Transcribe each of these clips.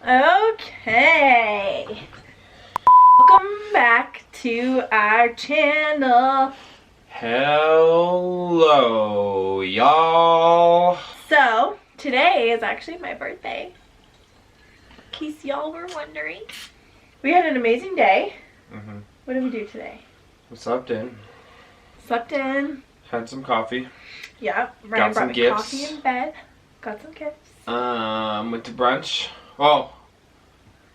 Okay. Welcome back to our channel. Hello, y'all. So, today is actually my birthday. In case y'all were wondering. We had an amazing day. What did we do today? We slept in. Slept in. Had some coffee. Yeah, Ryan Got some brought me gifts. coffee in bed. Got some gifts. Went to brunch. Oh,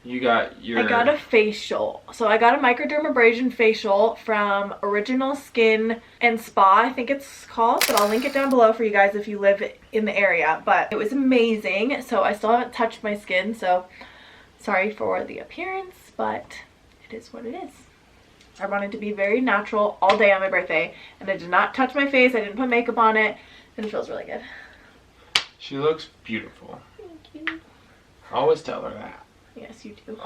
you got your... I got a facial. So I got a microdermabrasion facial from Original Skin and Spa, I think it's called. But I'll link it down below for you guys if you live in the area. But it was amazing. So I still haven't touched my skin. So sorry for the appearance, but it is what it is. I wanted to be very natural all day on my birthday. And I did not touch my face. I didn't put makeup on it. And it feels really good. She looks beautiful. Thank you. I always tell her that. Yes, you do.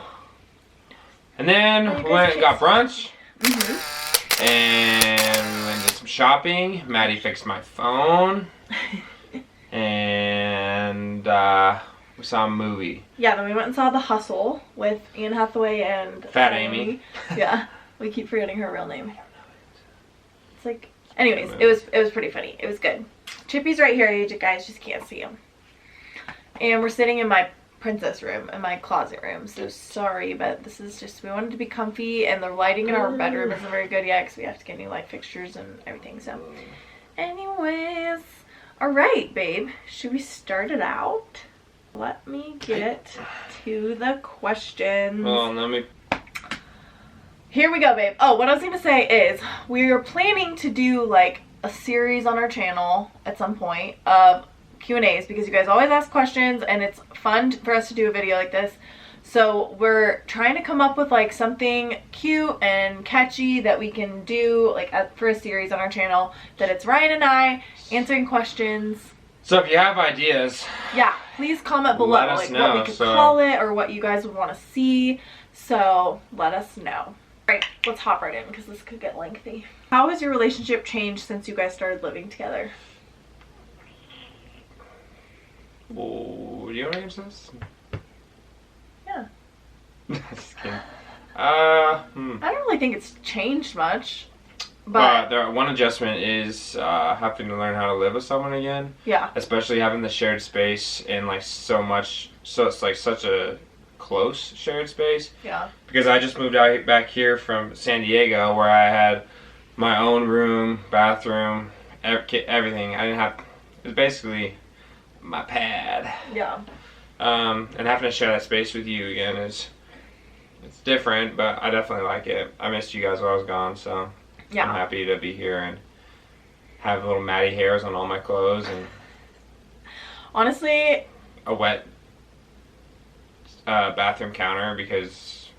And then we went and got brunch. And we went and did some shopping. Maddie fixed my phone. And we saw a movie. Yeah, then we went and saw The Hustle with Anne Hathaway and Fat Amy. Yeah, we keep forgetting her real name. It's like, anyways, it was pretty funny. It was good. Chippy's right here, you guys just can't see him. And we're sitting in my princess room, in my closet room. So sorry, but this is just, we wanted to be comfy, and the lighting in our bedroom isn't very good yet because we have to get new light fixtures and everything. So, anyways, all right, babe. Should we start it out? Let me get to the questions. Well, let me... Here we go, babe. Oh, what I was going to say is we are planning to do like a series on our channel at some point of Q&As because you guys always ask questions and it's fun for us to do a video like this. So we're trying to come up with like something cute and catchy that we can do like for a series on our channel that it's Ryan and I answering questions. So if you have ideas, yeah, please comment below let us like know, what we could call it or what you guys would want to see. So let us know. Alright, let's hop right in because this could get lengthy. How has your relationship changed since you guys started living together? Oh, do you want to answer this? Yeah. Just kidding. I don't really think it's changed much. But the one adjustment is having to learn how to live with someone again. Yeah. Especially having the shared space and like so it's like such a close shared space. Yeah. Because I just moved out back here from San Diego where I had my own room, bathroom, everything. I didn't have, it was basically my pad. Yeah. And having to share that space with you again it's different, but I definitely like it. I missed you guys while I was gone, so yeah. I'm happy to be here and have little Maddie hairs on all my clothes and honestly a wet bathroom counter because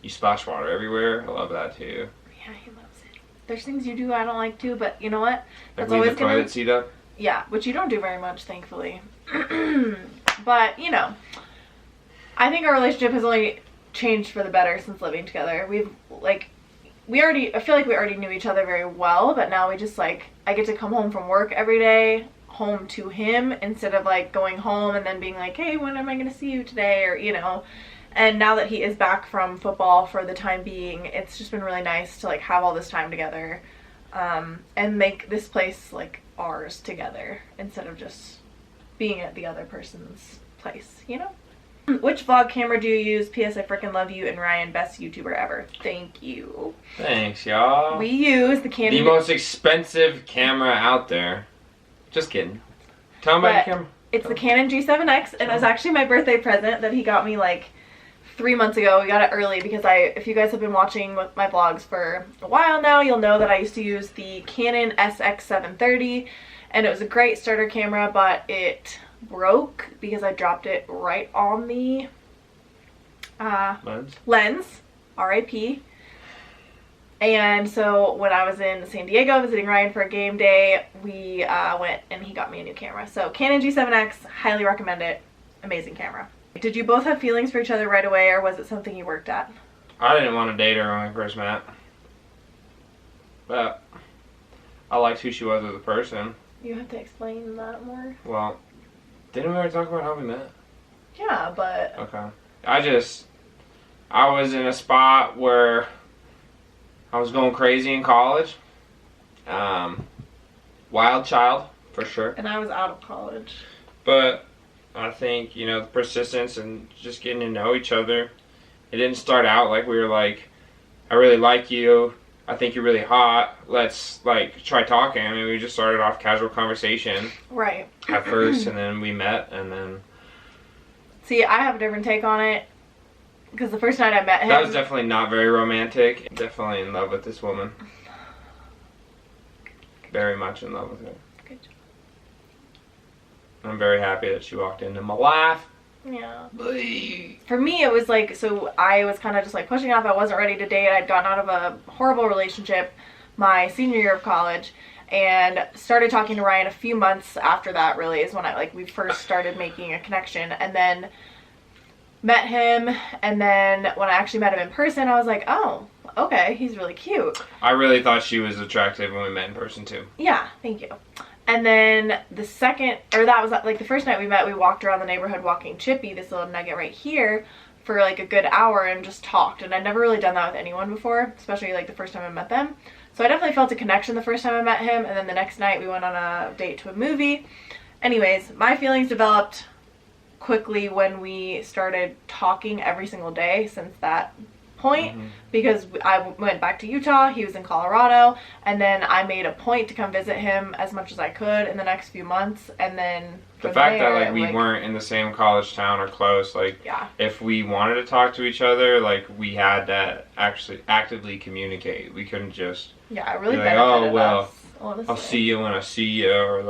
you splash water everywhere. I love that too. Yeah, he loves it. There's things you do I don't like too, but you know what? That's always the toilet seat up. Yeah, which you don't do very much, thankfully. But you know, I think our relationship has only changed for the better since living together. We've like, I feel like we already knew each other very well, but now we just like, I get to come home from work every day, home to him, instead of like going home and then being like, hey, when am I going to see you today? Or, you know, and now that he is back from football for the time being, it's just been really nice to like have all this time together, and make this place like ours together instead of just being at the other person's place, you know? Which vlog camera do you use? P.S. I freaking love you and Ryan, best YouTuber ever. Thank you. Thanks, y'all. We use the Canon. The most expensive camera out there. Just kidding. Tell them about your camera. It's the Canon G7X, and it was actually my birthday present that he got me like 3 months ago. We got it early because if you guys have been watching my vlogs for a while now, you'll know that I used to use the Canon SX730, and it was a great starter camera, but it broke because I dropped it right on the lens. RIP. And so when I was in San Diego visiting Ryan for a game day, we went and he got me a new camera. So Canon G7X, highly recommend it. Amazing camera. Did you both have feelings for each other right away, or was it something you worked at? I didn't want to date her when we first met. But I liked who she was as a person. You have to explain that more. Well, didn't we already talk about how we met? Yeah, but... Okay. I was in a spot where I was going crazy in college. Wild child, for sure. And I was out of college. But I think, the persistence and just getting to know each other. It didn't start out like we were like, I really like you. I think you're really hot. Let's, try talking. I mean, we just started off casual conversation. Right. At first, and then we met, and then... See, I have a different take on it. Because the first night I met him... That was definitely not very romantic. Definitely in love with this woman. Very much in love with her. Good job. I'm very happy that she walked into my life. Yeah. For me, it was so I was kind of just pushing off. I wasn't ready to date. I'd gotten out of a horrible relationship my senior year of college and started talking to Ryan a few months after that, really, is when we first started making a connection. And then met him, and then when I actually met him in person, I was like, oh, okay, he's really cute. I really thought she was attractive when we met in person, too. Yeah, thank you. And then the first night we met, we walked around the neighborhood walking Chippy, this little nugget right here, for a good hour and just talked. And I'd never really done that with anyone before, especially the first time I met them. So I definitely felt a connection the first time I met him. And then the next night we went on a date to a movie. Anyways, my feelings developed quickly when we started talking every single day since that point, because I went back to Utah, he was in Colorado, and then I made a point to come visit him as much as I could in the next few months. And then the fact that we weren't in the same college town or close, if we wanted to talk to each other, we had to actually actively communicate. We couldn't just it really benefited us, honestly. I'll see you when I see you, or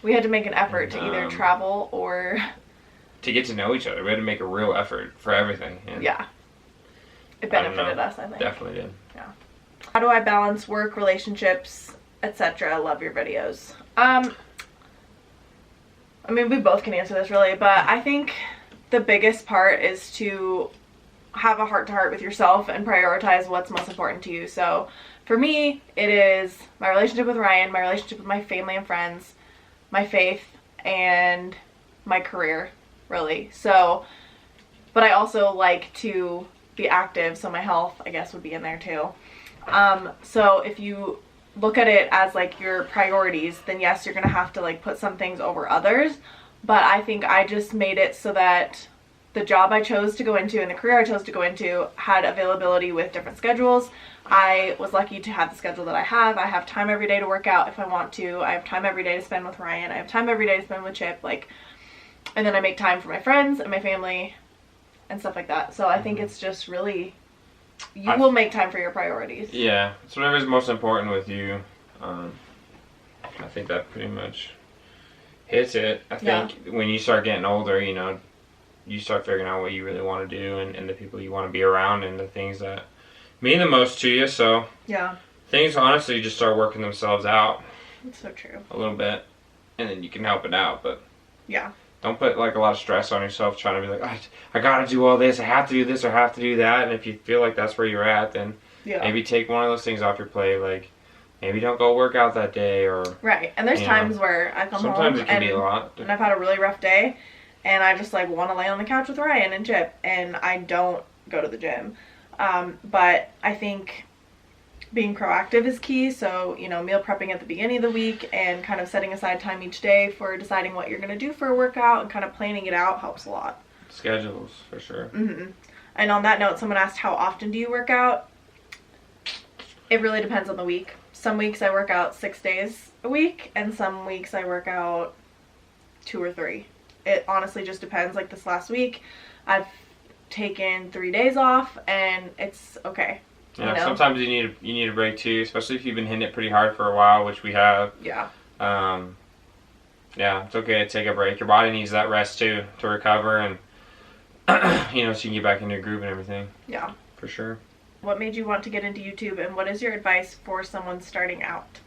we had to make an effort to either travel or to get to know each other. We had to make a real effort for everything. And it benefited us, I think. Definitely did. Yeah. How do I balance work, relationships, etc.? I love your videos. I mean, we both can answer this, really, but I think the biggest part is to have a heart-to-heart with yourself and prioritize what's most important to you. So, for me, it is my relationship with Ryan, my relationship with my family and friends, my faith, and my career, really. So, but I also like to be active, so my health, I guess, would be in there too. So if you look at it as your priorities, then yes, you're gonna have to put some things over others. But I think I just made it so that the job I chose to go into and the career I chose to go into had availability with different schedules. I was lucky to have the schedule that I have. I have time every day to work out if I want to. I have time every day to spend with Ryan. I have time every day to spend with Chip. And then I make time for my friends and my family and stuff like that. So I think it's just really, you will make time for your priorities. Yeah, it's whatever's most important with you. I think that pretty much hits it. I think when you start getting older, you start figuring out what you really want to do and the people you want to be around and the things that mean the most to you. So things honestly just start working themselves out. That's so true. A little bit, and then you can help it out. But don't put a lot of stress on yourself trying to be I gotta do all this, I have to do this, or I have to do that. And if you feel like that's where you're at, then maybe take one of those things off your plate. Maybe don't go work out that day, or right. And there's times where I come home sometimes it can be a lot, and I've had a really rough day, and I just want to lay on the couch with Ryan and Chip, and I don't go to the gym. But I think being proactive is key. So, meal prepping at the beginning of the week and kind of setting aside time each day for deciding what you're going to do for a workout and kind of planning it out helps a lot. Schedules, for sure. And on that note, someone asked, how often do you work out? It really depends on the week. Some weeks I work out 6 days a week, and some weeks I work out 2 or 3. It honestly just depends. This last week, I've taken 3 days off, and it's okay. Yeah, sometimes you need a break too, especially if you've been hitting it pretty hard for a while, which we have. Yeah. It's okay to take a break. Your body needs that rest too to recover, and so you can get back into your groove and everything. Yeah. For sure. What made you want to get into YouTube, and what is your advice for someone starting out?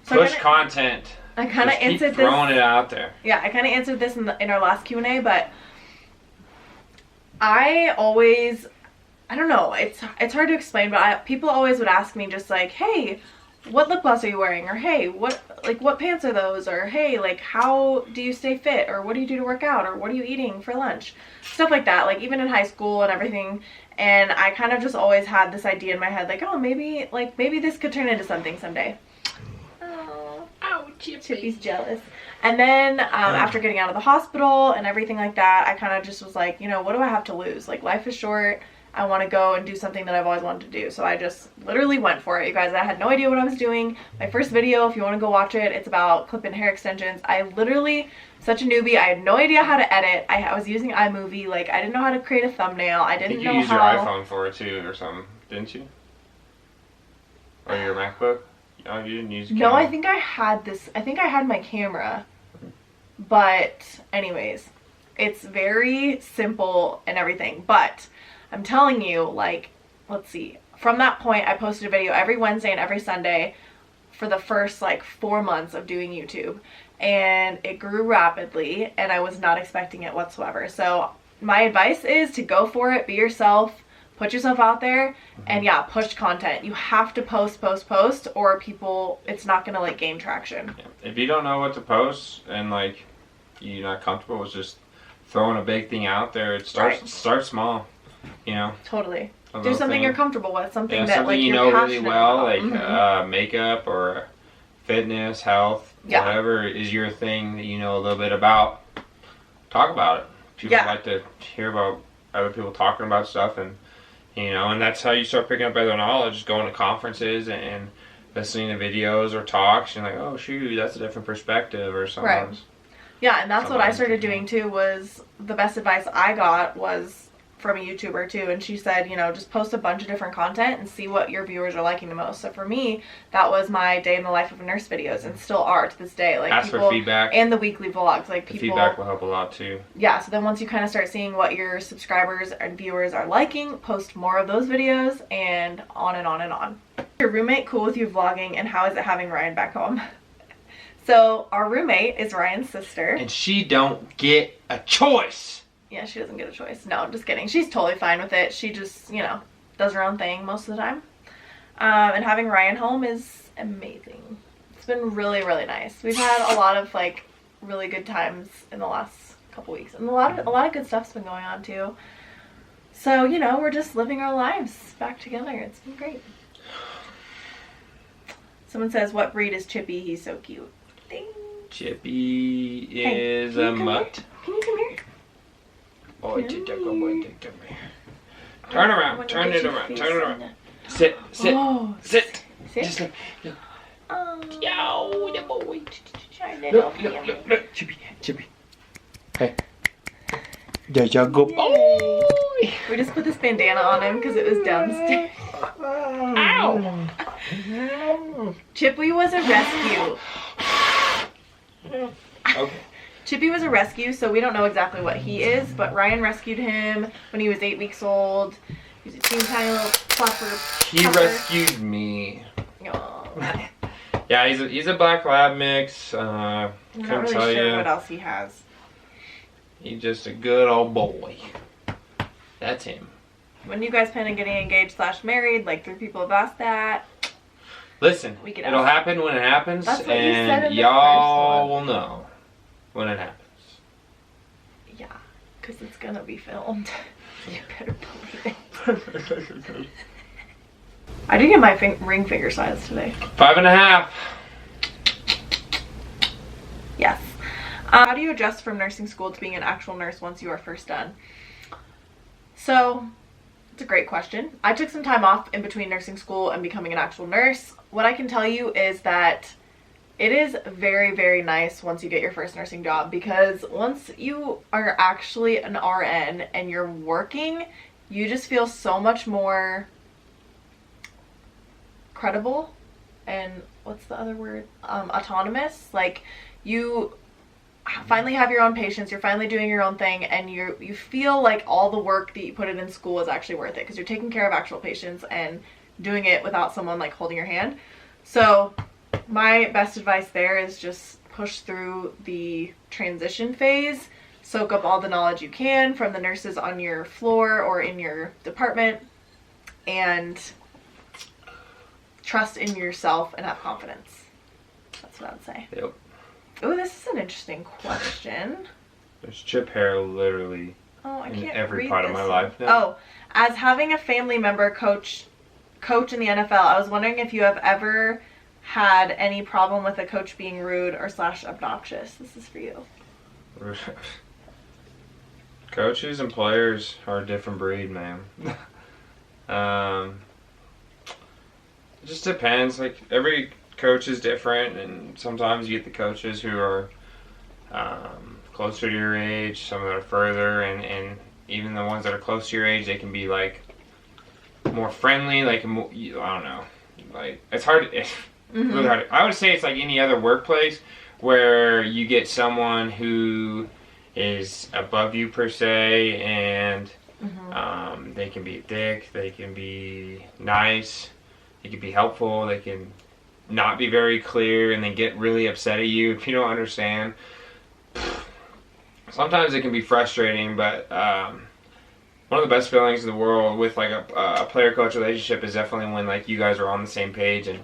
So push content. I kind of answered this. Throwing it out there. Yeah, I kind of answered this in our last Q&A, but I always, I don't know, it's hard to explain, but people always would ask me just hey, what lip gloss are you wearing? Or hey, what pants are those? Or hey, like how do you stay fit? Or what do you do to work out? Or what are you eating for lunch? Stuff like that, like even in high school and everything. And I kind of just always had this idea in my head, like, oh, maybe this could turn into something someday. Oh, Chippy's jealous. And then after getting out of the hospital and everything like that, I kind of just was like, you know, what do I have to lose? Like, life is short. I want to go and do something that I've always wanted to do. So I just literally went for it, you guys. I had no idea what I was doing. My first video, if you want to go watch it, it's about clip-in hair extensions. I literally, such a newbie, I had no idea how to edit. I was using iMovie. Like, I didn't know how to create a thumbnail. I didn't know how. I think you used your iPhone for it too or something, didn't you? Or your MacBook? Oh, you didn't use camera. No, I think I had this. I think I had my camera. But anyways, it's very simple and everything. But I'm telling you, like, let's see. From that point, I posted a video every Wednesday and every Sunday for the first, like, 4 months of doing YouTube. And it grew rapidly, and I was not expecting it whatsoever. So my advice is to go for it, be yourself, put yourself out there, and yeah, push content. You have to post, or people, it's not going to, like, gain traction. Yeah. If you don't know what to post and, like, you're not comfortable with just throwing a big thing out there, start small. You know, totally. Do something you're comfortable with, something that something like you you're know passionate really well, about. like makeup or fitness, health, whatever is your thing that you know a little bit about. Talk about it. People like to hear about other people talking about stuff, and you know, and that's how you start picking up other knowledge. Going to conferences and listening to videos or talks, and like, oh shoot, that's a different perspective or something. Right. Yeah, and that's what I started doing too. Was the best advice I got was from a YouTuber too, and she said, you know, just post a bunch of different content and see what your viewers are liking the most. So for me, that was my day in the life of a nurse videos, and still are to this day. Like, ask for feedback, and the weekly vlogs. Like, the feedback will help a lot too. Yeah, so then once you kind of start seeing what your subscribers and viewers are liking, post more of those videos, and on and on and on. Your roommate cool with you vlogging, and how is it having Ryan back home? So our roommate is Ryan's sister, and she don't get a choice. Yeah, she doesn't get a choice. No, I'm just kidding. She's totally fine with it. She just, you know, does her own thing most of the time. And having Ryan home is amazing. It's been really, really nice. We've had a lot of, like, really good times in the last couple weeks. And a lot of good stuff's been going on, too. So, you know, we're just living our lives back together. It's been great. Someone says, what breed is Chippy? He's so cute. Ding. Chippy is a mutt. Can you come here? Oh, turn around, turn it around. Sit. Sit. Just look. Yo, the boy. Look, Chippy. Hey. There you go, boy. We just put this bandana on him because it was downstairs. Ow. Chippy was a rescue. Okay. Chippy was a rescue, so we don't know exactly what he is, but Ryan rescued him when he was 8 weeks old. He was a teeny tiny little fluffer. He rescued me. Aww. Yeah, he's a black lab mix. I'm not really sure what else he has. He's just a good old boy. That's him. When you guys plan on getting engaged / married, like 3 people have asked that. Listen, it'll happen when it happens, and y'all will know when it happens. Yeah, because it's gonna be filmed. You better believe it. I did get my ring finger size today. 5.5. Yes. How do you adjust from nursing school to being an actual nurse once you are first done? So, it's a great question. I took some time off in between nursing school and becoming an actual nurse. What I can tell you is that it is very, very nice once you get your first nursing job, because once you are actually an RN and you're working, you just feel so much more credible and what's the other word? Autonomous. Like, you finally have your own patients, you're finally doing your own thing, and you feel like all the work that you put in school is actually worth it because you're taking care of actual patients and doing it without someone like holding your hand. So my best advice there is just push through the transition phase, soak up all the knowledge you can from the nurses on your floor or in your department, and trust in yourself and have confidence. That's what I would say. Yep. Oh, this is an interesting question. There's chip hair literally in every part of my life now. Oh, as having a family member coach in the NFL, I was wondering if you have ever had any problem with a coach being rude or / obnoxious. This is for you. Coaches and players are a different breed, man. It just depends. Like, every coach is different, and sometimes you get the coaches who are closer to your age, some that are further, and even the ones that are close to your age, they can be like more friendly. Like, I don't know. Like, it's hard. It's really hard. I would say it's like any other workplace where you get someone who is above you per se, and they can be a dick, they can be nice, they can be helpful, they can not be very clear, and then get really upset at you if you don't understand. Sometimes it can be frustrating, but one of the best feelings in the world with like a player-coach relationship is definitely when like you guys are on the same page, and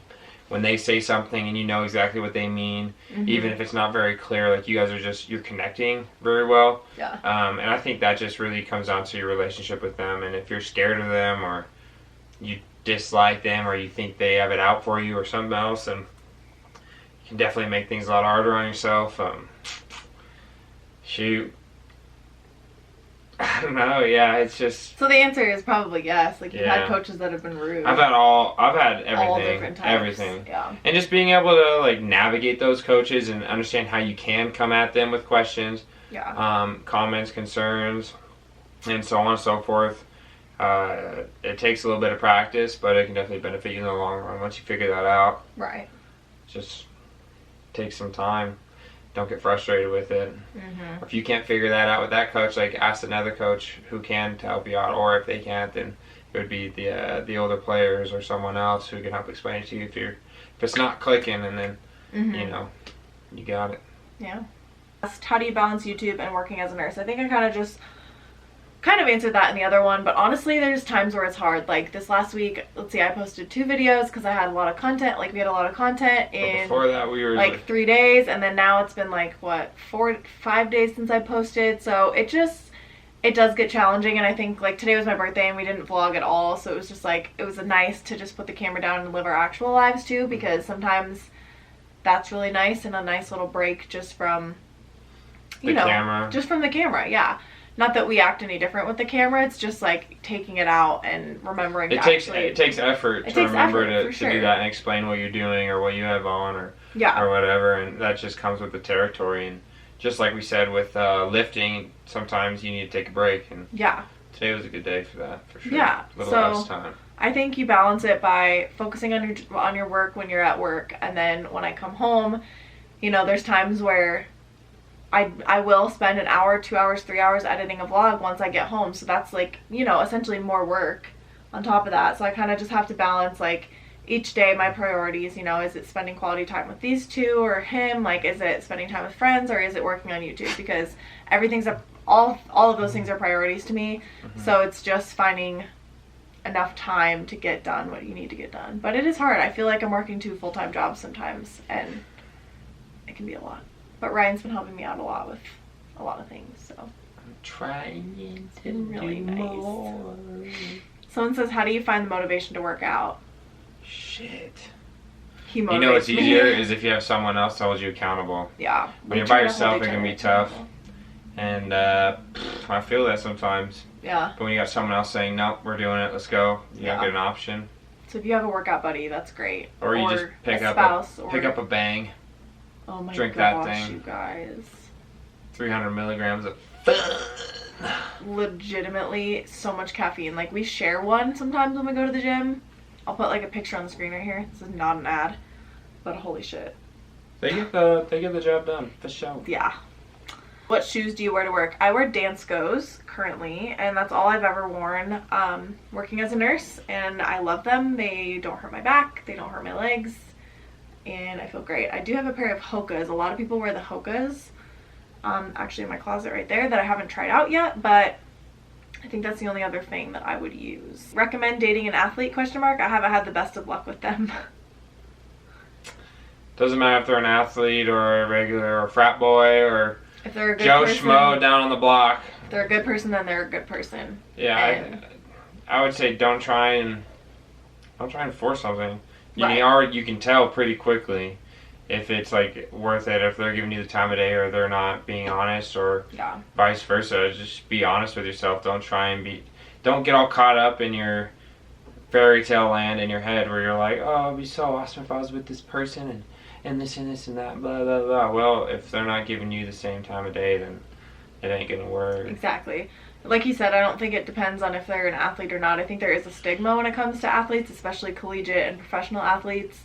when they say something and you know exactly what they mean, even if it's not very clear, like you guys are you're connecting very well. Yeah. And I think that just really comes down to your relationship with them, and if you're scared of them or you dislike them or you think they have it out for you or something else, then you can definitely make things a lot harder on yourself. Shoot. I don't know, yeah, it's just... So the answer is probably yes. Like, you've had coaches that have been rude. I've had everything. All different types. Everything. Yeah. And just being able to, like, navigate those coaches and understand how you can come at them with questions, comments, concerns, and so on and so forth. It takes a little bit of practice, but it can definitely benefit you in the long run once you figure that out. Right. Just take some time. Don't get frustrated with it. If you can't figure that out with that coach, like, ask another coach who can to help you out, or if they can't, then it would be the older players or someone else who can help explain it to you if it's not clicking, and then you know, you got it. Yeah. How do you balance YouTube and working as a nurse? I think I kind of answered that in the other one, but honestly there's times where it's hard. Like this last week, let's see, I posted 2 videos because I had a lot of content. Like, we had a lot of content in before that we were like 3 days, and then now it's been like 4-5 days since I posted, so it does get challenging. And I think like today was my birthday and we didn't vlog at all, so it was just like, it was nice to just put the camera down and live our actual lives too, because sometimes that's really nice, and a nice little break just from camera. Just from the camera. Yeah. Not that we act any different with the camera, it's just like taking it out and remembering it takes effort to remember to do that and explain what you're doing or what you have on or whatever, and that just comes with the territory. And just like we said with lifting, sometimes you need to take a break, and today was a good day for that, for sure. Yeah. A little less time. I think you balance it by focusing on your work when you're at work, and then when I come home, there's times where I will spend an hour, 2 hours, 3 hours editing a vlog once I get home. So that's like, essentially more work on top of that. So I kind of just have to balance like each day my priorities. Is it spending quality time with these two or him? Like, is it spending time with friends, or is it working on YouTube? Because all of those things are priorities to me. So it's just finding enough time to get done what you need to get done. But it is hard. I feel like I'm working 2 full-time jobs sometimes, and it can be a lot. But Ryan's been helping me out a lot with a lot of things, so. I'm trying to really do nice. more. Someone says, how do you find the motivation to work out? Shit. He motivates You know what's me. easier is if you have someone else to hold you accountable. Yeah. When you're by yourself, it can be tough. And I feel that sometimes. Yeah. But when you got someone else saying, nope, we're doing it, let's go, you gotta get an option. So if you have a workout buddy, that's great. Or you just pick up a Bang. Oh my Drink gosh, that thing. you guys. 300 milligrams of fun. Legitimately so much caffeine. Like, we share one sometimes when we go to the gym. I'll put like a picture on the screen right here. This is not an ad, but holy shit. They get the job done, for sure. Yeah. What shoes do you wear to work? I wear Danskos currently, and that's all I've ever worn working as a nurse, and I love them. They don't hurt my back, they don't hurt my legs, and I feel great. I do have a pair of Hokas. A lot of people wear the Hokas, actually in my closet right there, that I haven't tried out yet, but I think that's the only other thing that I would use. Recommend dating an athlete, I haven't had the best of luck with them. Doesn't matter if they're an athlete or a regular or frat boy or if they're a good Joe person, Schmo down on the block. If they're a good person, then they're a good person. Yeah, I would say don't try and force something. You can tell pretty quickly if it's like worth it, if they're giving you the time of day or they're not being honest, or vice versa. Just be honest with yourself. Don't get all caught up in your fairy tale land in your head where you're like, oh, it'd be so awesome if I was with this person and this and this and that, blah blah blah. Well, if they're not giving you the same time of day, then it ain't gonna work. Exactly. Like you said, I don't think it depends on if they're an athlete or not. I think there is a stigma when it comes to athletes, especially collegiate and professional athletes.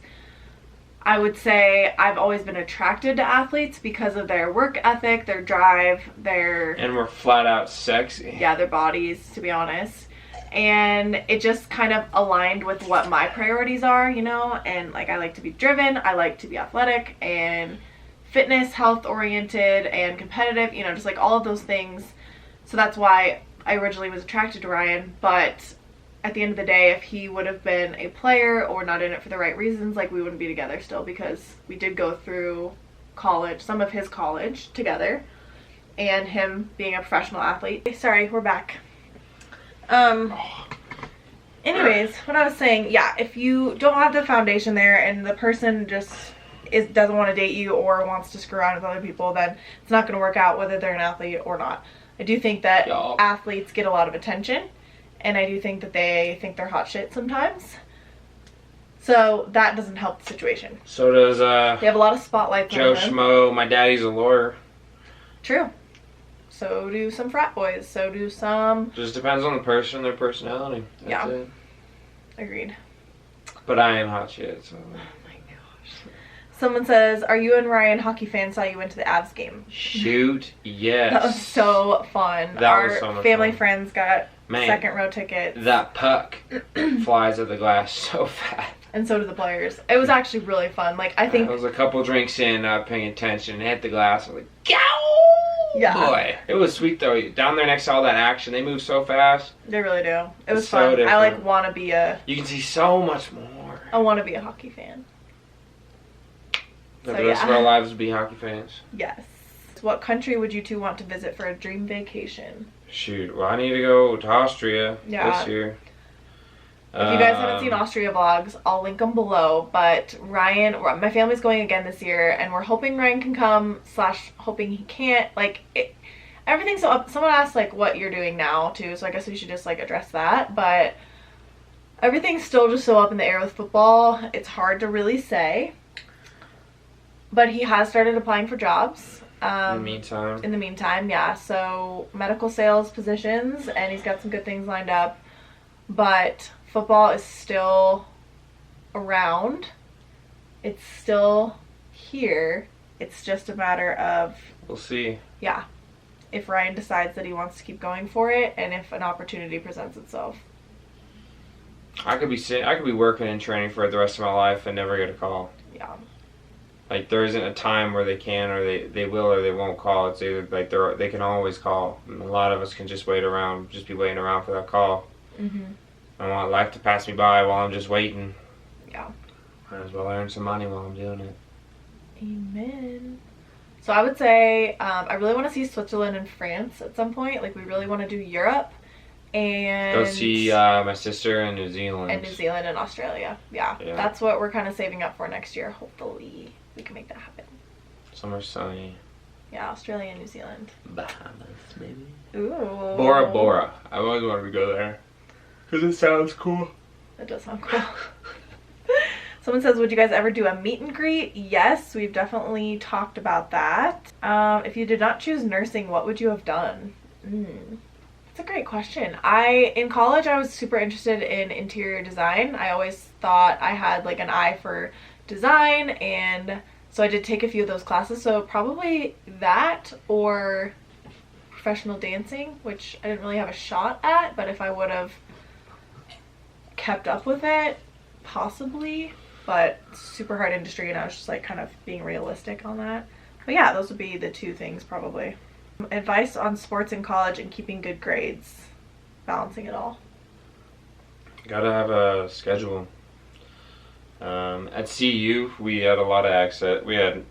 I would say I've always been attracted to athletes because of their work ethic, their drive, And we're flat out sexy. Yeah, their bodies, to be honest. And it just kind of aligned with what my priorities are, you know? And, like, I like to be driven, I like to be athletic, and fitness, health-oriented, and competitive, you know, just, like, all of those things. So that's why I originally was attracted to Ryan, but at the end of the day, if he would have been a player or not in it for the right reasons, like, we wouldn't be together still, because we did go through college, some of his college together, and him being a professional athlete. Sorry, we're back. Anyways, what I was saying, yeah, if you don't have the foundation there and the person just doesn't want to date you or wants to screw around with other people, then it's not going to work out whether they're an athlete or not. I do think that athletes get a lot of attention, and I do think that they think they're hot shit sometimes. So that doesn't help the situation. So does they have a lot of spotlights on Joe them. Schmo, my daddy's a lawyer. True. So do some frat boys. So do some... Just depends on the person, their personality. That's it. Agreed. But I am hot shit, so... Oh my gosh. Someone says, are you and Ryan hockey fans? Saw you went to the Avs game. Shoot, yes. That was so fun. That was so much family fun. Friends got second row tickets. That puck flies at the glass so fast. And so do the players. It was actually really fun. Like, I think... I was a couple drinks in, not paying attention, hit the glass, I was like, Gow! Yeah. Boy. It was sweet, though. Down there next to all that action, they move so fast. They really do. It was so fun. different. I, like, want to be You can see so much more. I want to be a hockey fan. The rest of our lives would be hockey fans. Yes. What country would you two want to visit for a dream vacation? Shoot. Well, I need to go to Austria this year. If you guys haven't seen Austria vlogs, I'll link them below. But Ryan, my family's going again this year, and we're hoping Ryan can come / hoping he can't. Like, everything's so up. Someone asked, like, what you're doing now, too, so I guess we should just, like, address that. But everything's still just so up in the air with football. It's hard to really say. But he has started applying for jobs. In the meantime, yeah. So, medical sales positions, and he's got some good things lined up. But football is still around. It's still here. It's just a matter of... We'll see. Yeah. If Ryan decides that he wants to keep going for it, and if an opportunity presents itself. I could be working and training for it the rest of my life and never get a call. Yeah. Like, there isn't a time where they can or they will or they won't call. It's either like they can always call. And a lot of us can just be waiting around for that call. Mm-hmm. I want life to pass me by while I'm just waiting. Yeah. Might as well earn some money while I'm doing it. Amen. So I would say I really want to see Switzerland and France at some point. Like, we really want to do Europe. And go see my sister in New Zealand. And New Zealand and Australia. Yeah. That's what we're kind of saving up for next year. Hopefully we can make that happen. Somewhere sunny. Yeah, Australia and New Zealand. Bahamas, maybe. Ooh. Bora Bora. I always wanted to go there. Because it sounds cool. It does sound cool. Someone says, would you guys ever do a meet and greet? Yes, we've definitely talked about that. If you did not choose nursing, what would you have done? That's a great question. In college, I was super interested in interior design. I always thought I had, like, an eye for design, and so I did take a few of those classes. So probably that or professional dancing, which I didn't really have a shot at, but if I would have kept up with it, possibly. But super hard industry, and I was just, like, kind of being realistic on that. But yeah, those would be the two things probably. Advice on sports in college and keeping good grades. balancing it all? Gotta have a schedule. At CU, we had a lot of access. We had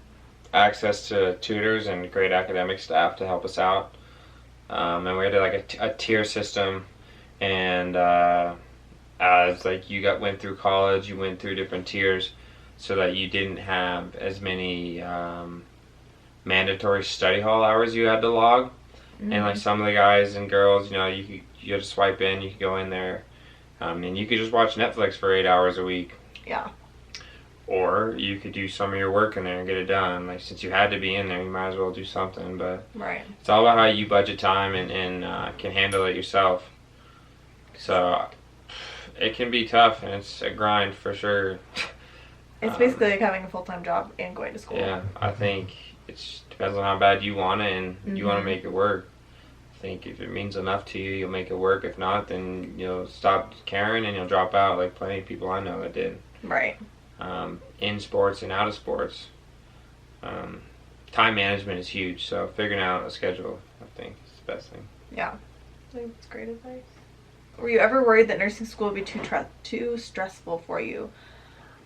access to tutors and great academic staff to help us out. And we had like a tier system. And as like you went through college, you went through different tiers, so that you didn't have as many mandatory study hall hours you had to log. Mm-hmm. And like some of the guys and girls, you had to swipe in, you could go in there, and you could just watch Netflix for 8 hours a week. Yeah. Or you could do some of your work in there and get it done. Like, since you had to be in there, you might as well do something. But right. It's all about how you budget time and can handle it yourself. So it can be tough, and it's a grind for sure. It's basically like having a full-time job and going to school. Yeah, I think it depends on how bad you want it, and you want to make it work. I think if it means enough to you, you'll make it work. If not, then you'll stop caring and you'll drop out, like plenty of people I know that did. Right. In sports and out of sports. Time management is huge, so figuring out a schedule, I think, is the best thing. Yeah, I think that's great advice. Were you ever worried that nursing school would be too stressful for you?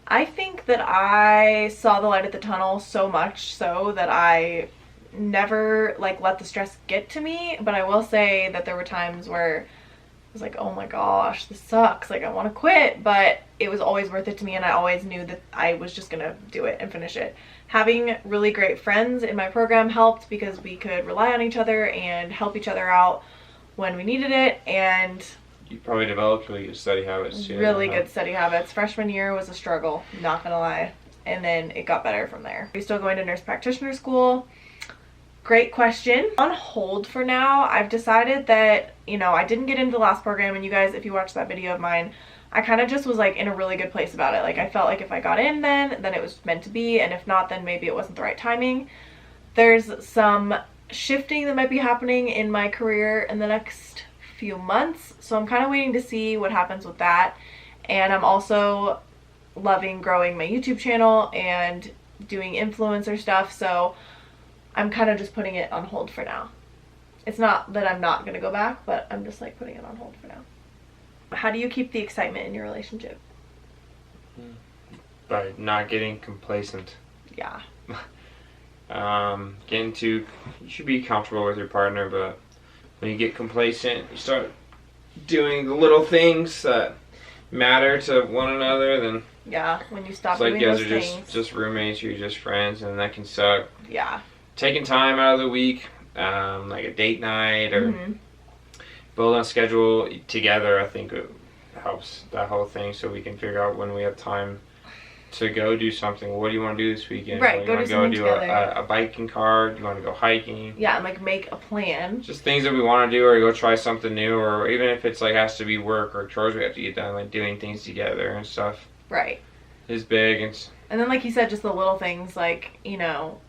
I think that I saw the light at the tunnel so much so that I never let the stress get to me, but I will say that there were times where I was like, oh my gosh, this sucks, I want to quit, but it was always worth it to me, and I always knew that I was just gonna do it and finish it. Having really great friends in my program helped, because we could rely on each other and help each other out when we needed it, and you probably developed really good study habits too. Really good study habits. Freshman year was a struggle, not gonna lie, and then it got better from there. Are you still going to nurse practitioner school? Great question. On hold for now. I've decided that, I didn't get into the last program, and you guys, if you watched that video of mine, I kind of just was in a really good place about it. I felt like if I got in then it was meant to be, and if not, then maybe it wasn't the right timing. There's some shifting that might be happening in my career in the next few months, so I'm kind of waiting to see what happens with that. And I'm also loving growing my YouTube channel and doing influencer stuff, so I'm kind of just putting it on hold for now. It's not that I'm not gonna go back, but I'm just putting it on hold for now. How do you keep the excitement in your relationship? By not getting complacent. Yeah. You should be comfortable with your partner, but when you get complacent, you start doing the little things that matter to one another, then yeah, when you stop doing those things. It's like you guys are just roommates, you're just friends, and that can suck. Yeah. Taking time out of the week, like a date night, or build a schedule together, I think it helps that whole thing, so we can figure out when we have time to go do something. What do you want to do this weekend? Right, go do together. a biking car? Do you want to go hiking? Yeah, and make a plan. Just things that we want to do, or go try something new, or even if it's has to be work or chores we have to get done, doing things together and stuff. Right. Is big. And then, like you said, just the little things,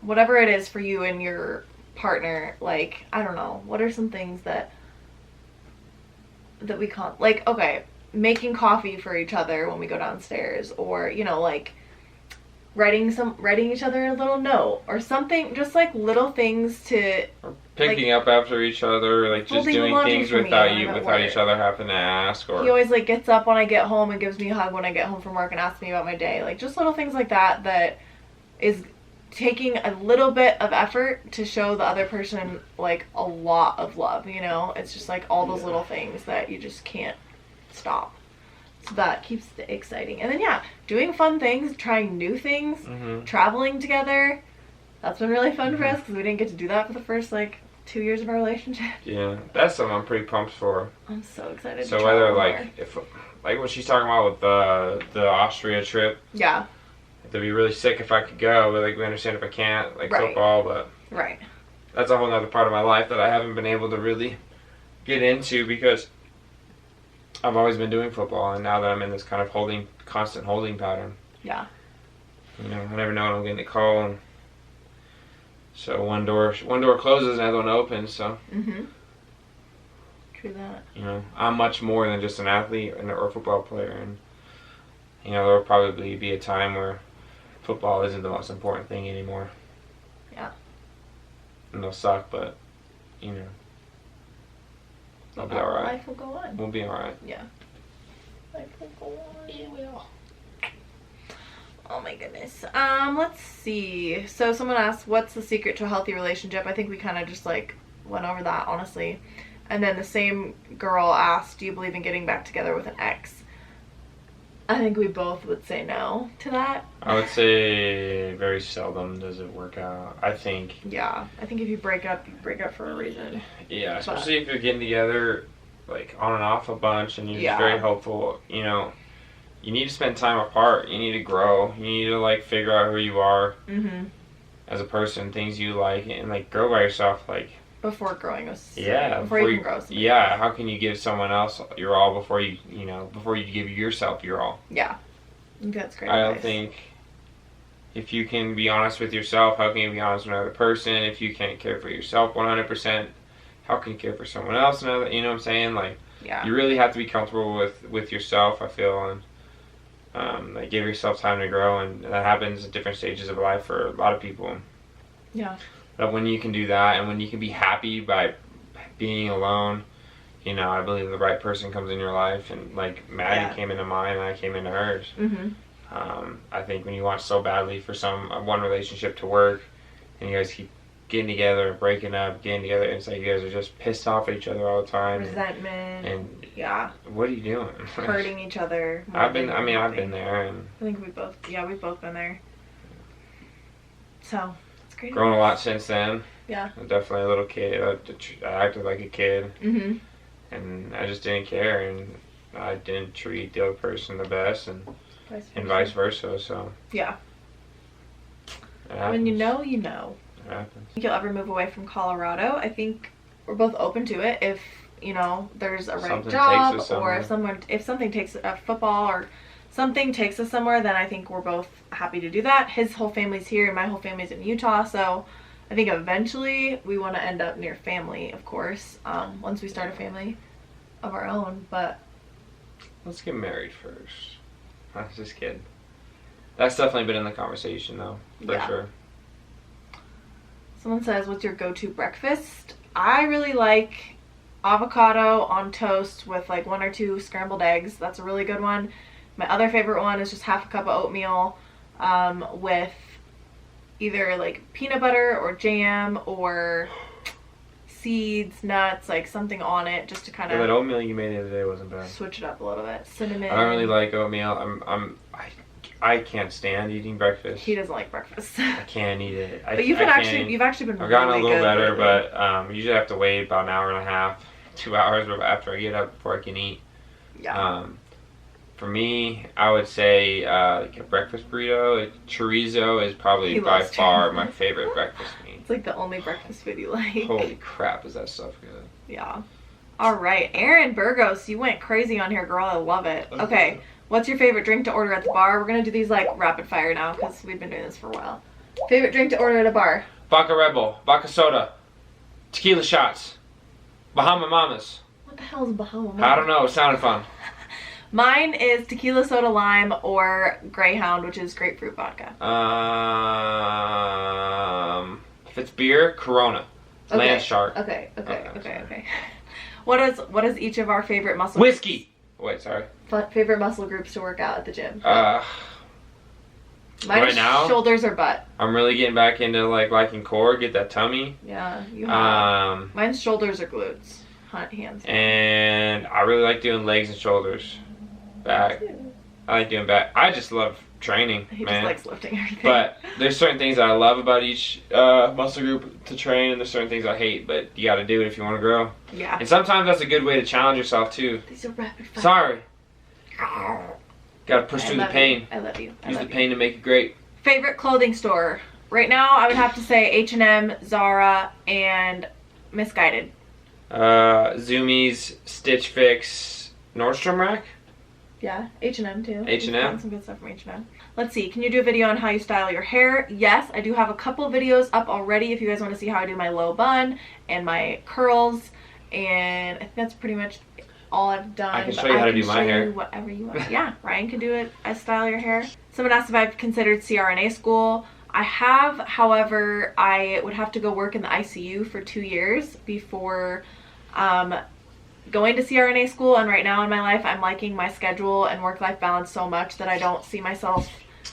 whatever it is for you and your partner, I don't know, what are some things that we can't, okay, making coffee for each other when we go downstairs, or writing each other a little note or something, just little things to, or picking up after each other, just doing things without each other having to ask. Or he always gets up when I get home and gives me a hug when I get home from work and asks me about my day, just little things like that is taking a little bit of effort to show the other person a lot of love. It's just all those little things that you just can't stop. So that keeps it exciting. And then doing fun things, trying new things, traveling together. That's been really fun for us, because we didn't get to do that for the first 2 years of our relationship. Yeah, that's something I'm pretty pumped for. I'm so excited. So whether if what she's talking about with the AUSTRIA trip. Yeah. It'd be really sick if I could go, but we understand if I can't, football, but right. That's a whole other part of my life that I haven't been able to really get into, because I've always been doing football, and now that I'm in this kind of constant holding pattern. Yeah. I never know when I'm getting a call, and so one door closes and another one opens. So. True that. I'm much more than just an athlete or a football player, and there'll probably be a time where football isn't the most important thing anymore. Yeah. And they'll suck, but We'll be alright. Life will go on. We'll be alright. Yeah. Life will go on. Yeah, we will. Oh my goodness. Let's see. So someone asked, what's the secret to a healthy relationship? I think we kind of just like went over that, honestly. And then the same girl asked, do you believe in getting back together with an ex? I think we both would say no to that. I would say very seldom does it work out. I think. Yeah. I think if you break up, you break up for a reason. Yeah, especially if you're getting together like on and off a bunch and you're just very hopeful, you know. You need to spend time apart. You need to grow. You need to like figure out who you are as a person, things you like, and like grow by yourself. Like before growing us. Before you can grow. Yeah. How can you give someone else your all before you give yourself your all? Yeah. I think that's great. I don't think if you can be honest with yourself, how can you be honest with another person? If you can't care for yourself 100%, how can you care for someone else? Another, you know what I'm saying? Like, you really have to be comfortable with yourself, I feel, and like give yourself time to grow, and that happens at different stages of life for a lot of people. Yeah. But when you can do that, and when you can be happy by being alone, you know, I believe the right person comes in your life, and like Maddie came into mine, and I came into hers. I think when you want so badly for one relationship to work, and you guys keep getting together, breaking up, getting together, and it's like you guys are just pissed off at each other all the time. Resentment. And what are you doing? Hurting each other. I've been there, and I think we've both been there. So it's great. Grown a lot since then. Yeah. I'm definitely a little kid. I acted like a kid, and I just didn't care, and I didn't treat the other person the best, and vice versa. So yeah. When you know, you know. It happens. Think you'll ever move away from Colorado? I think we're both open to it if, you know, there's a right job, or if something takes a football or something takes us somewhere, then I think we're both happy to do that. His whole family's here and my whole family's in Utah, so I think eventually we want to end up near family, of course, once we start a family of our own, but let's get married first. I was just kidding. That's definitely been in the conversation though, for sure. Someone says, what's your go-to breakfast? I really like avocado on toast with like 1 or 2 scrambled eggs. That's a really good one. My other favorite one is just half a cup of oatmeal with either like peanut butter or jam or seeds, nuts, like something on it, just to kind of. That oatmeal you made the other day wasn't bad. Switch it up a little bit. Cinnamon. I don't really like oatmeal. I can't stand eating breakfast. He doesn't like breakfast. I can't eat it. But you've actually been. I've gotten a little better, but I usually have to wait about an hour and a half, 2 hours after I get up before I can eat. Yeah. For me, I would say like a breakfast burrito. Chorizo is probably by far my favorite breakfast meat. It's like the only breakfast food you like. Holy crap, is that stuff good? Yeah. All right, Aaron Burgos, you went crazy on here, girl. I love it. Okay. What's your favorite drink to order at the bar? We're going to do these like rapid fire now because we've been doing this for a while. Favorite drink to order at a bar? Vodka Red Bull, vodka soda, tequila shots, Bahama Mamas. What the hell is Bahama Mamas? I don't know. It sounded fun. Mine is tequila soda lime or Greyhound, which is grapefruit vodka. If it's beer, Corona. Land Shark. Okay. What is each of our favorite muscle whiskey? Wait, sorry. Favorite muscle groups to work out at the gym? Mine right now, shoulders or butt. I'm really getting back into like liking core, get that tummy. Yeah, you have. Mine's shoulders or glutes, hands. And I really like doing legs and shoulders, back. I like doing back. I just love training. He just likes lifting everything. But there's certain things that I love about each muscle group to train, and there's certain things I hate. But you got to do it if you want to grow. Yeah. And sometimes that's a good way to challenge yourself too. These are rapid fire. Sorry. Got to push through the pain. I love you. Use the pain to make it great. Favorite clothing store? Right now, I would have to say H&M, Zara, and Misguided. Zoomies, Stitch Fix, Nordstrom Rack. Yeah, H&M too. H&M. Some good stuff from H&M. Let's see. Can you do a video on how you style your hair? Yes, I do have a couple videos up already if you guys want to see how I do my low bun and my curls. And I think that's pretty much all I've done. I can show you how to do my hair. Whatever you want. Yeah, Ryan can do it. I style your hair. Someone asked if I've considered CRNA school. I have, however, I would have to go work in the ICU for 2 years before going to CRNA school, and right now in my life I'm liking my schedule and work-life balance so much that I don't see myself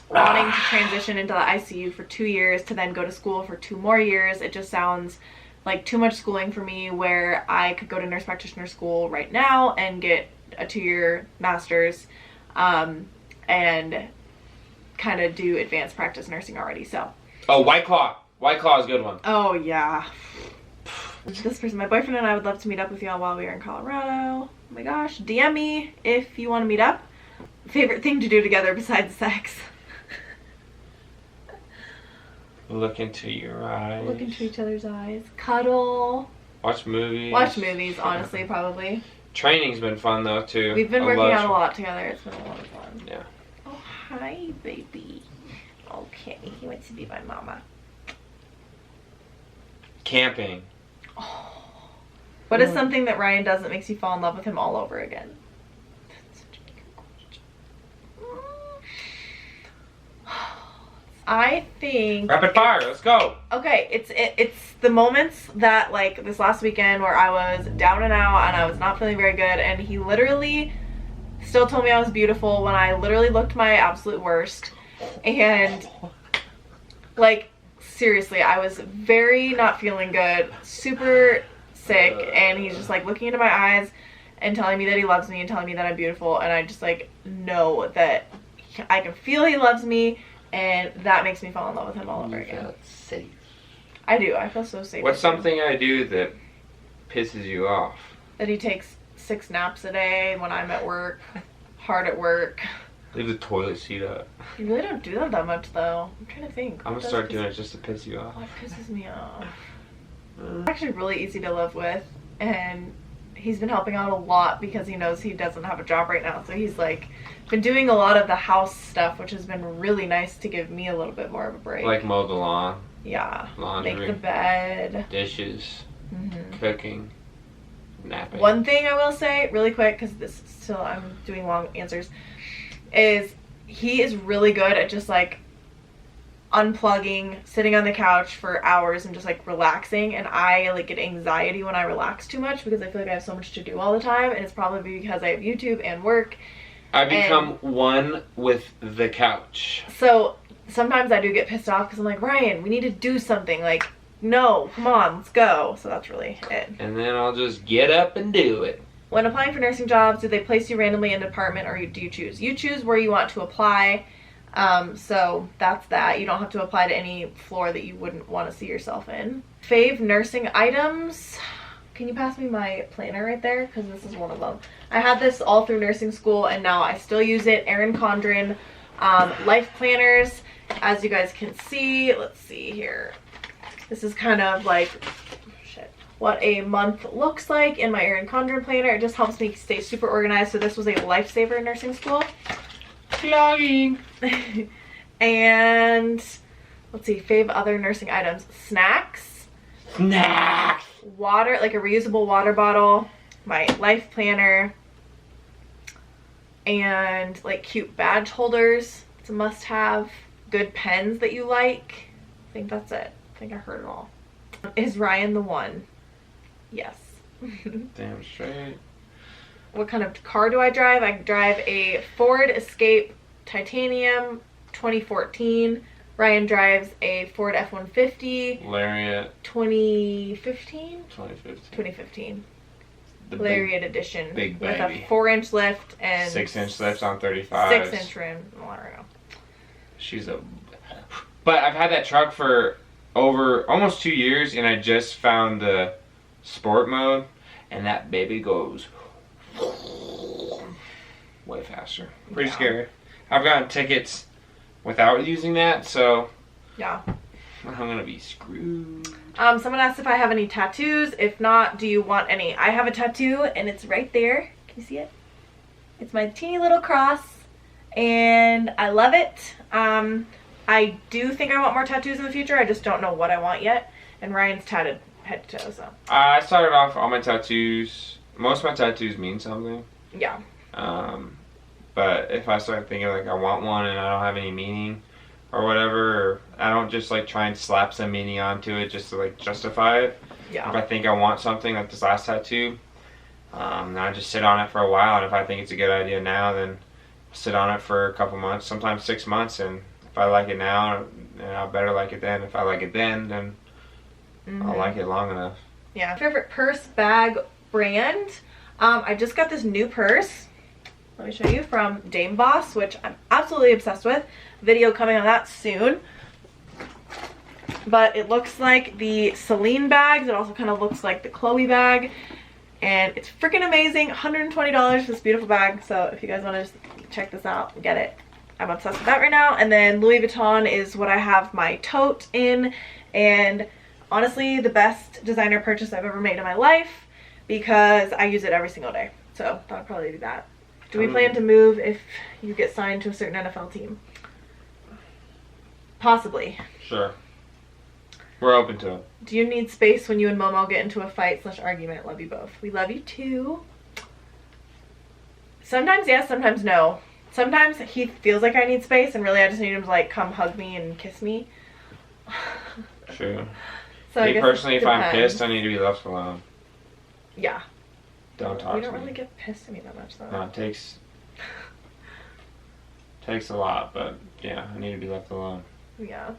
wanting to transition into the ICU for 2 years to then go to school for 2 more years. It just sounds like too much schooling for me, where I could go to nurse practitioner school right now and get a 2-year master's and kind of do advanced practice nursing already. So oh, White Claw is a good one. Oh yeah, this person, my boyfriend and I would love to meet up with y'all while we are in Colorado. Oh my gosh, DM me if you want to meet up. Favorite thing to do together besides sex? Look into your eyes. Look into each other's eyes. Cuddle. Watch movies. Watch movies, honestly, probably. Training's been fun though too. We've been working out a lot together. It's been a lot of fun. Yeah. Oh, hi, baby. Okay, he wants to be my mama. Camping. Oh. What is something that Ryan does that makes you fall in love with him all over again? That's such a good question. I think rapid fire. Let's go. Okay, it's the moments that, like, this last weekend where I was down and out and I was not feeling very good, and he literally still told me I was beautiful when I literally looked my absolute worst. And like, seriously, I was very not feeling good, super sick, and he's just like looking into my eyes and telling me that he loves me and telling me that I'm beautiful, and I just like know that I can feel he loves me. And that makes me fall in love with him all over again. Feel safe. I do. I feel so safe. What's something I do that pisses you off? That he takes 6 naps a day when I'm at work, hard at work. Leave the toilet seat up. You really don't do that much, though. I'm trying to think. I'm gonna start doing it just to piss you off. What pisses me off? It's actually really easy to live with, and he's been helping out a lot because he knows he doesn't have a job right now. So he's like been doing a lot of the house stuff, which has been really nice to give me a little bit more of a break. Like mow the lawn. Yeah. Laundry. Make the bed. Dishes. Cooking. Napping. One thing I will say really quick, because this is still, I'm doing long answers, is he is really good at just like unplugging, sitting on the couch for hours and just like relaxing, and I like get anxiety when I relax too much because I feel like I have so much to do all the time, and it's probably because I have YouTube and work. I become one with the couch. So sometimes I do get pissed off because I'm like, Ryan, we need to do something. Like, no, come on, let's go. So that's really it. And then I'll just get up and do it. When applying for nursing jobs, do they place you randomly in a department, or do you choose? You choose where you want to apply. So that's that. You don't have to apply to any floor that you wouldn't want to see yourself in. Fave nursing items. Can you pass me my planner right there? Because this is one of them. I had this all through nursing school, and now I still use it. Erin Condren life planners. As you guys can see, let's see here. This is kind of like what a month looks like in my Erin Condren planner. It just helps me stay super organized. So this was a lifesaver in nursing school. Vlogging. And let's see, fave other nursing items. Snacks. Water, like a reusable water bottle. My life planner. And like cute badge holders. It's a must have. Good pens that you like. I think that's it. I think I heard it all. Is Ryan the one? Yes. Damn straight. What kind of car do I drive? I drive a Ford Escape Titanium 2014. Ryan drives a Ford F-150. Lariat. 2015? 2015. The Lariat edition. Big with baby. a 4-inch lift and 6-inch lifts on 35. 6-inch rim. Oh, I don't know. She's a... But I've had that truck for over almost 2 years, and I just found the sport mode, and that baby goes way faster. Pretty scary. I've gotten tickets without using that, so yeah, I'm gonna be screwed. Someone asked if I have any tattoos. If not, do you want any? I have a tattoo, and it's right there. Can you see it? It's my teeny little cross, and I love it. I do think I want more tattoos in the future. I just don't know what I want yet. And Ryan's tatted head to toe, so. I started off all my tattoos. Most of my tattoos mean something. Yeah. But if I start thinking like I want one and I don't have any meaning or whatever, or I don't just like try and slap some meaning onto it just to like justify it. Yeah. If I think I want something, like this last tattoo, And I just sit on it for a while, and if I think it's a good idea now, then sit on it for a couple months, sometimes 6 months, and if I like it now, then I'll better like it then. If I like it then I'll like it long enough. Yeah. Favorite purse, bag, brand. I just got this new purse. Let me show you, from Dame Boss, which I'm absolutely obsessed with. Video coming on that soon. But it looks like the Celine bags. It also kind of looks like the Chloe bag. And it's freaking amazing. $120 for this beautiful bag. So if you guys want to just check this out, get it. I'm obsessed with that right now. And then Louis Vuitton is what I have my tote in. And honestly, the best designer purchase I've ever made in my life, because I use it every single day. So that would probably be that. Do we plan to move if you get signed to a certain NFL team? Possibly. Sure. We're open to it. Do you need space when you and Momo get into a fight / argument? Love you both. We love you too. Sometimes yes, sometimes no. Sometimes he feels like I need space, and really I just need him to like come hug me and kiss me. True. So me personally, if I'm pissed, I need to be left alone. Yeah. Don't talk to me. We don't really get pissed at me that much though. No, it takes a lot, but yeah, I need to be left alone. Yeah.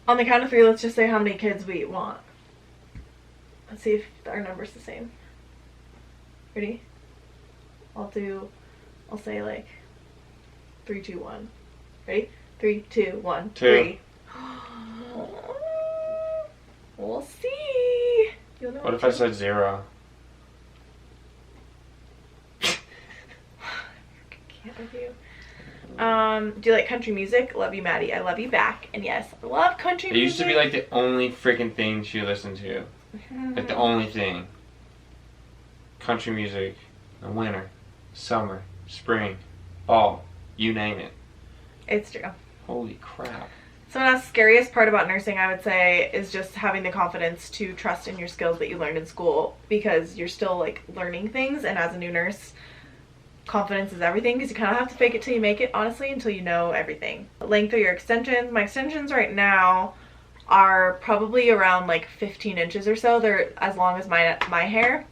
On the count of 3, let's just say how many kids we want. Let's see if our number's the same. Ready? I'll say like 3, 2, 1. Ready? 3, 2, 1, 3. We'll see. You'll know. What if I said 0? Can't with you. Do you like country music? Love you, Maddie. I love you back. And yes, I love country music. It used to be like the only freaking thing she listened to. Like the only thing. Country music, in winter, summer, spring, fall, you name it. It's true. Holy crap. So the scariest part about nursing, I would say, is just having the confidence to trust in your skills that you learned in school, because you're still like learning things, and as a new nurse, confidence is everything, because you kind of have to fake it till you make it, honestly, until you know everything. Length of your extensions. My extensions right now are probably around like 15 inches or so. They're as long as my hair.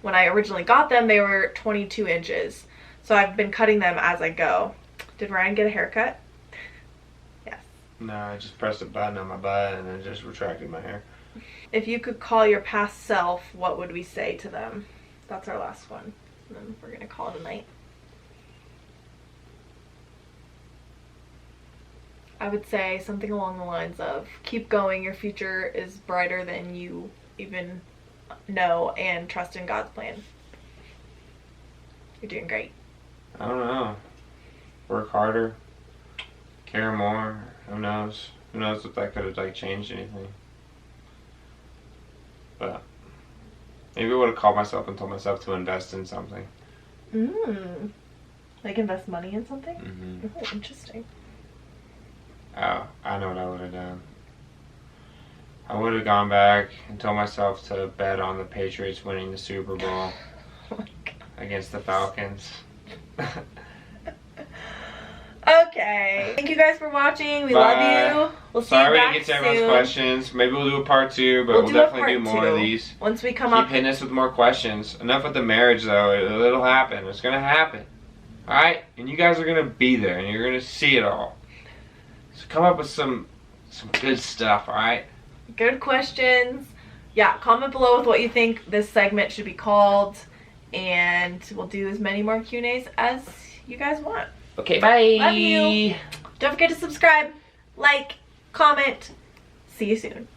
When I originally got them, they were 22 inches. So I've been cutting them as I go. Did Ryan get a haircut? Yes. No, I just pressed a button on my butt and then just retracted my hair. If you could call your past self, what would we say to them? That's our last one. And then we're going to call it a night. I would say something along the lines of, keep going, your future is brighter than you even know, and trust in God's plan. You're doing great. I don't know. Work harder. Care more. Who knows? Who knows if that could have like changed anything. But maybe I would have called myself and told myself to invest in something. Like invest money in something? Mm-hmm. Oh, interesting. Oh, I know what I would have done. I would have gone back and told myself to bet on the Patriots winning the Super Bowl against the Falcons. Okay. Thank you guys for watching. We love you. We'll see you back Sorry we didn't get to everyone's questions. Maybe we'll do a part 2, but we'll definitely do more of these. Once we come Keep up. hitting us with more questions. Enough with the marriage, though. It'll happen. It's going to happen. Alright? And you guys are going to be there, and you're going to see it all. So come up with some good stuff, alright? Good questions. Yeah, comment below with what you think this segment should be called, and we'll do as many more Q&As as you guys want. Okay, bye. Love you. Don't forget to subscribe, like, comment. See you soon.